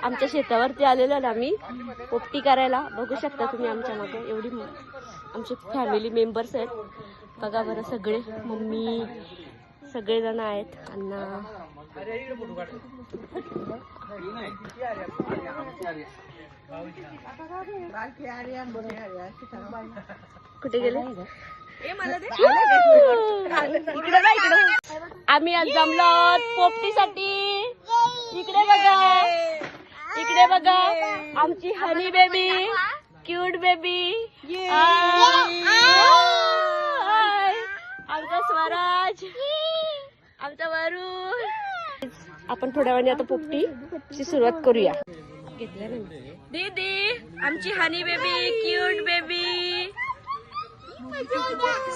आमच्या शेतावरती आलेलो ना आम्ही पोपटी करायला. बघू शकता तुम्ही आमच्या मागे एवढी आमचे फॅमिली मेंबर्स आहेत. बघा बरं सगळे मम्मी सगळेजण आहेत. अण्णा कुठे गेले? आम्ही आज जमलो पोपटीसाठी. इकडे बघा इकडे बघा आमची हनी बेबी क्यूट बेबी आमचा स्वराज आमचा वरुण. आपण थोड्या वेळाने आता पोपटीची सुरुवात करूया. दीदी आमची हनी बेबी क्यूट बेबी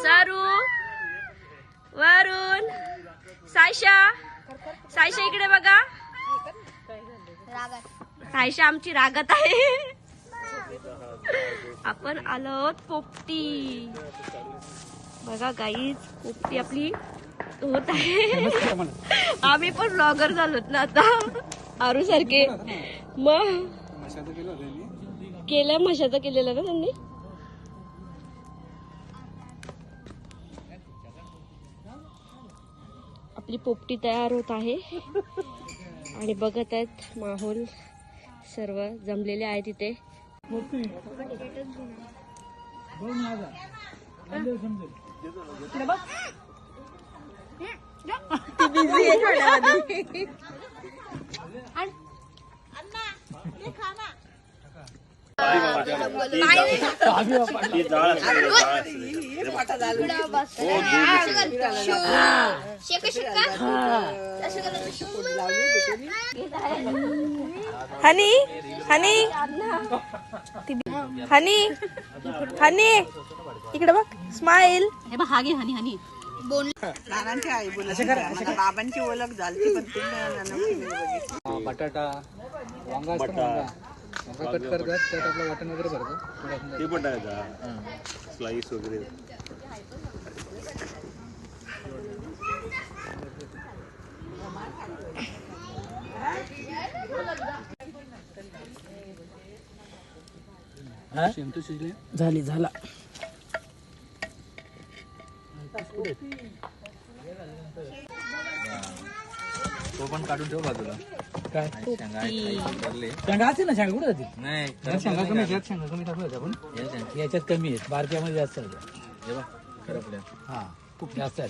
सारू वरुण सायशा सायशा इकडे बघा. सायशा आमची रागत आहे. आपण आलो पोपटी बघा गाईज. पोपटी आपली होत आहे. आम्ही पण ब्लॉगर झालोत ना आता आरू सारखे. मग केलं मशाचं केलेलं ना त्यांनी. आपली पोपटी तयार होत आहे आणि बघत आहेत माहोल सर्व जमलेले आहे तिथे. हनी हनी हनी हनी इकडे बघ स्माइल. हे बघ हागे हनी हनी नानांची आई बोलत बाबांची ओळख झाली पण ते बटाटा वांगा वांगा कट कर त्यात आपलं वाटण वगैरे भरतो ते पण टाकायचा स्लाइस वगैरे. झाली झाला. तो पण काढून ठेव बाजूला. काय शेंगा असेल ना? शेंगा कुठे जाते? नाही शेंगा कमी आहेत. शेंगा कमी टाकू आपण. याच्यात कमी आहेत बारक्यामध्ये जास्त आहे. हा खूप जास्त आहे.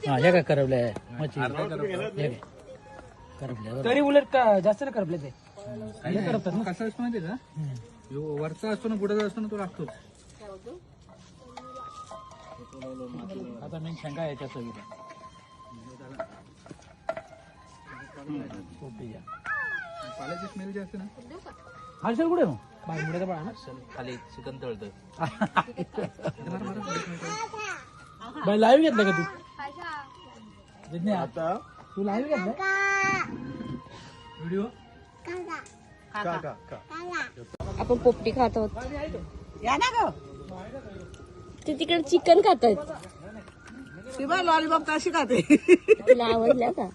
हे काय करपल्या करपल्या तरी उलट का जास्त नाही करपले ते करपतात ना. कसा असतो माहिती का? वरचा असतो ना बुडाचा असतो ना तो लागतो. आता मी शेंगा याच्या सगळ्या पाल्याची स्मेल जी असते ना. हर्षल कुठे मग बाजमुड्याचा बाळा ना खाली चिकन तळतं. बाई लाईव्ह घेतलं का तू? आता तू लाईव्ह घेतलं व्हिडिओ? आपण पोपटी खात आहोत. या ना ग ते तिकडे चिकन खात आहेत. लॉलीपॉप कशी खाते? तुला आवडल्या का?